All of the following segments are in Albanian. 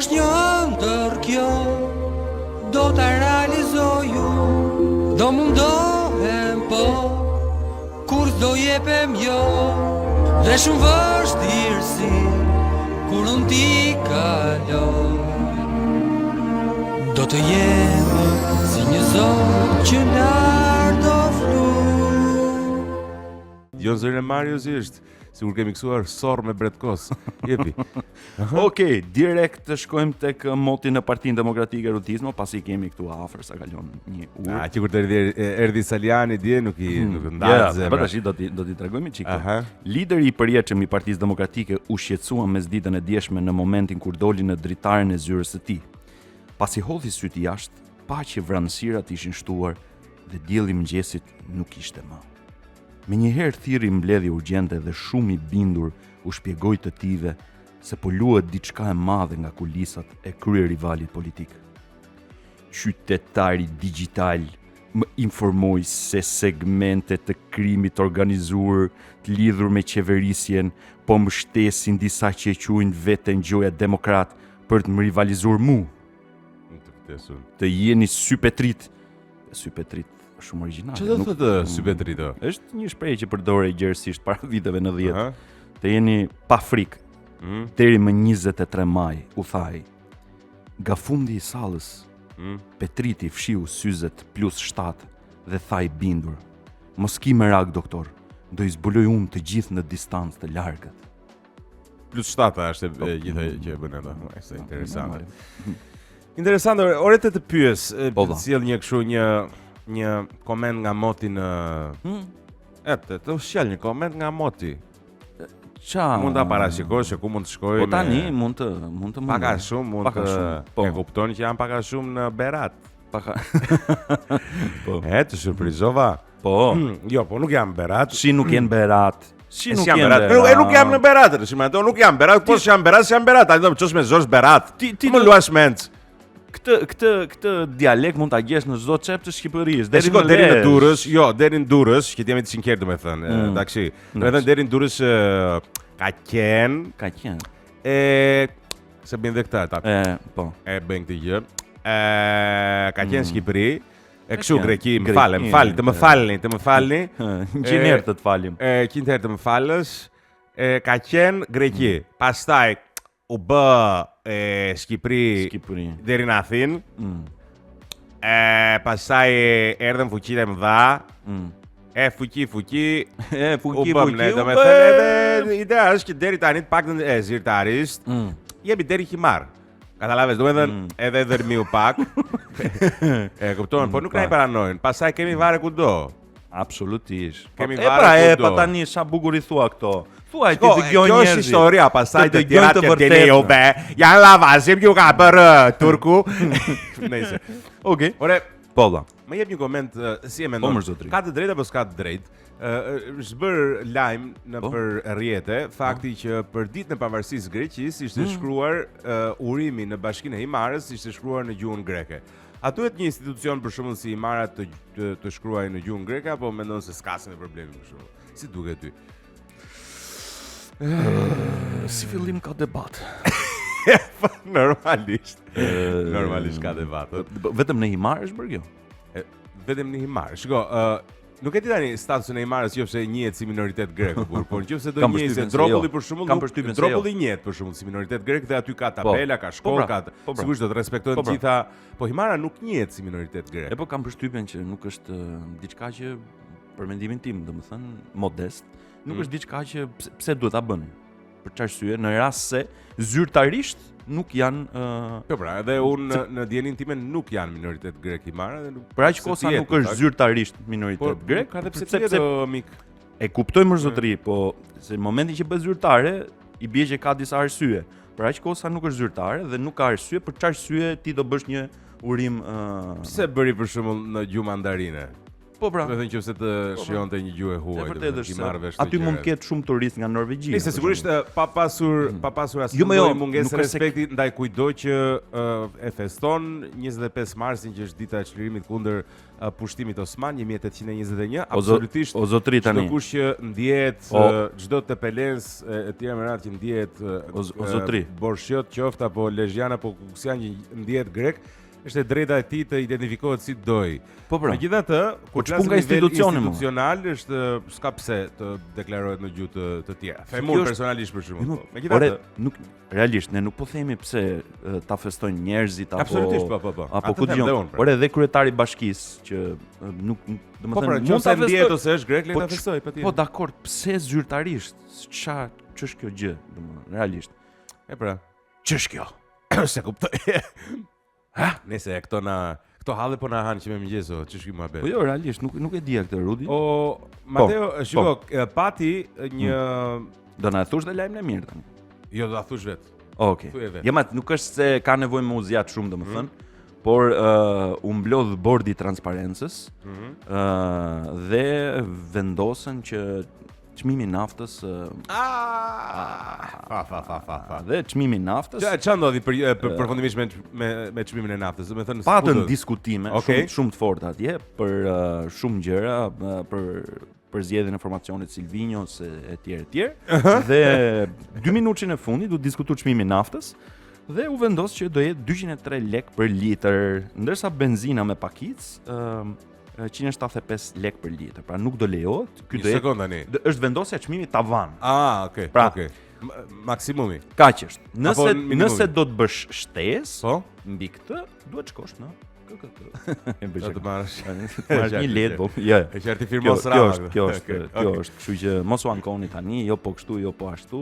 është një ëndër kjo, do ta realizoj unë, do mundohem po, kur do jepem jo, dhe shumë vështirësi, kur unë ti kaloj. Do të jem si një zonë që lartë do flu. Jo zërin e Marius është, sigur kemi kësuar sorr me bretkos. Jepi. Okej, direkt të shkojmë tek moti në Partinë Demokratike Rutizmo, pasi kemi këtu afër sa kalon një urë. Që kur erdhi Saliani dje nuk ndahet zemra. Po tash do t'i tregojmë çik. Lideri i përjetshëm i Partisë Demokratike u shqetësua mesditën e djeshme në momentin kur doli në dritaren e zyrës së tij. Pasi hodhi syt jashtë, pa që vranësirat ishin shtuar dhe dielli i mëngjesit nuk ishte më. Me njëherë thirri mbledhje urgjente dhe shumë i bindur u shpjegoi të tive se po luhet diçka e madhe nga kulisat e krye rivalit politik. Qytetari digital më informoi se segmente të krimit organizuar të lidhur me qeverisjen po mbështesin disa që e quajnë veten gjoja demokrat për të më rivalizuar mu. Të jeni sypetrit. Sypetrit shumë origjinale. Çfarë do thotë sypetrit? Është një shprehje që përdorej gjerësisht para viteve 90. Të jeni pa frikë. Deri më 23 maj u thaj. Nga fundi i sallës, Petriti fshiu syzet +7 dhe thaj bindur. Mos ki merak doktor, do i zbuloj unë të gjithë në distancë të largët. +7 është gjithë që e bën ato. Është interesante. Interesante, ore të pyes, sjell një kështu një koment nga Moti në të sjell një koment nga Moti. Mund ta parashikosh se ku mund të shkojë. Po tani mund të paka shumë, mund të e kuptoni që janë paka shumë në Berat. Paka. Po. Të surprizova. Po. Jo, po nuk jam Berat. Si nuk janë Berat. Si nuk janë Berat. Nuk jam në Berat, ato nuk janë Berat, po janë Berat, janë Berat. Ai do të çosh me Zorz Berat. Ti më luash mend. Këtë dialekt mund ta gjesh në çdo çep të Shqipërisë. Deri në Durrës, deri në Durrës, që jemi të sinqert domethënë, taksi. Domethënë deri në Durrës ka qenë. Se bën dhe këta. Po. E bën këtë gjë. Ka qenë Shqipëri. E kështu Greki, të më falni. 100 herë të falim. 100 herë të më falësh. Ka qenë Greki. Pastaj u bë Shqipëri deri në Athinë. Pastaj erdhën fuqitë e mëdha. Fuqi. U bëm ne, domethënë edhe ideja është që deri tani të paktën e zyrtarisht jemi deri himar. Katalaves, domethënë edhe dërmiu pak. E kupton, po nuk na i paranojnë. Pastaj kemi vare kudo. Absolutisht. Kemi vare kudo. Pa tani sa bukur i thua këto. Thuaj ti dëgjoj njerëz. Kjo është historia, pastaj të tjerat që dini juve. Janë lavazim që ka bërë turku. Nëse. Okej. Ore, po valla. Më jep një koment si e mendon? Ka të drejtë apo s'ka të drejtë? Është bërë lajm nëpër rrjete fakti që për ditën e pavarësisë Greqisë ishte shkruar urimi në Bashkinë e Himarës, ishte shkruar në gjuhën greke. A duhet një institucion për shembull si Himara të shkruajë në gjuhën greke apo mendon se s'ka asnjë problem për shembull? Si duket ty? Si fillim ka debat. Normalisht ka debat. Vetëm në Himar është bërë kjo? Vetëm në Himar. Shiko, nuk e di tani statusin e Himarës nëse njihet si minoritet grek, por nëse do njihej se Dropolli për shembull, Dropolli njihet për shembull si minoritet grek dhe aty ka tabela, ka shkollë, ka sigurisht do të respektohen të gjitha, po Himara nuk njihet si minoritet grek. Po kam përshtypjen që nuk është diçka që për mendimin tim, domethënë modest, nuk është diçka që pse duhet ta bënin. Për çfarë arsye? Në rast se zyrtarisht nuk janë Po pra, edhe unë në dijenin time nuk janë minoritet grek Himara dhe nuk. Për aq kohë sa nuk është zyrtarisht minoritet grek, ka edhe pse mik. E kuptoj më zotëri, po se në momentin që bëhet zyrtare, i bie që ka disa arsye. Për aq kohë sa nuk është zyrtare dhe nuk ka arsye, për çfarë arsye ti do bësh një urim Pse bëri për shembull në gjuhë mandarine? Po pra. Do të thënë nëse të shijonte një gjuhë huaj, aty mund të ketë shumë turist nga Norvegjia. Nëse sigurisht pa pasur asnjë lloj mungesë respekti ndaj kujdo që e feston 25 marsin, që është dita e çlirimit kundër pushtimit osman 1821, absolutisht. O zotri tani. Çdo kush që ndjehet çdo tepelens e tjera me radhë që ndjehet o zotri, borshjot qoftë apo lezhian apo kuksian që ndjehet grek, është e drejta e tij të identifikohet si doj. Po pra. Megjithatë, kur flasim nga institucional është s'ka pse të deklarohet në gjuhë të tjera. Femur personalisht për shembull. Megjithatë, nuk realisht ne nuk po themi pse ta festojnë njerëzit apo absolutisht po. Apo ku dijon. Por edhe kryetari i bashkisë që nuk domethënë mund ta ndjehet ose është grek, le ta festoj patjetër. Po dakord, pse zyrtarisht? Ç'është kjo gjë, domethënë realisht. E pra, ç'është kjo? Se kuptoj. Nëse këto halle po na hanë që me mëngjeso, ç'është ky muhabet? Po jo, realisht nuk e dija këtë Rudi. Mateo, shiko, pati një do na thosh dhe lajmin e mirë tani. Jo, do ta thosh vet. Okej. Ja, nuk është se ka nevojë me u zgjat shumë domethënë, por u mblodh bordi i transparencës dhe vendosën që çmimi i naftës dhe çmimi i naftës. Ç'a ndodhi përfundimisht me çmimin e naftës? Domethënë patën diskutime shumë të forta atje për shumë gjëra, për zgjedhjen e informacionit Silvinjos etj. Dhe 2 minutën e fundit u diskutu çmimi i naftës dhe u vendos që do jetë 203 lek për litër, ndërsa benzina me pakicë 175 lek për litër. Pra nuk do lejohet. Ky do jetë. Është vendosja e çmimit tavan. Okej. Pra, maksimumi. Kaq është. Nëse do të bësh shtesë, mbi këtë duhet shkosh në Do të marrësh një let, po. Jo. E qartë firmos rama. Kjo është, kështu që mos u ankoni tani, jo po kështu, jo po ashtu.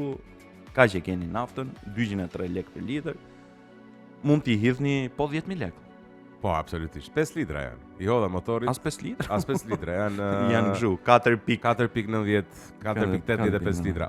Kaq e keni naftën, 203 lek për litër. Mund t'i hidhni po 10.000 lek. Po, absolutisht. 5 litra janë. I hodha motorit. As 5 litra? As 5 litra janë. Janë kështu, 4.90, 4.85 litra.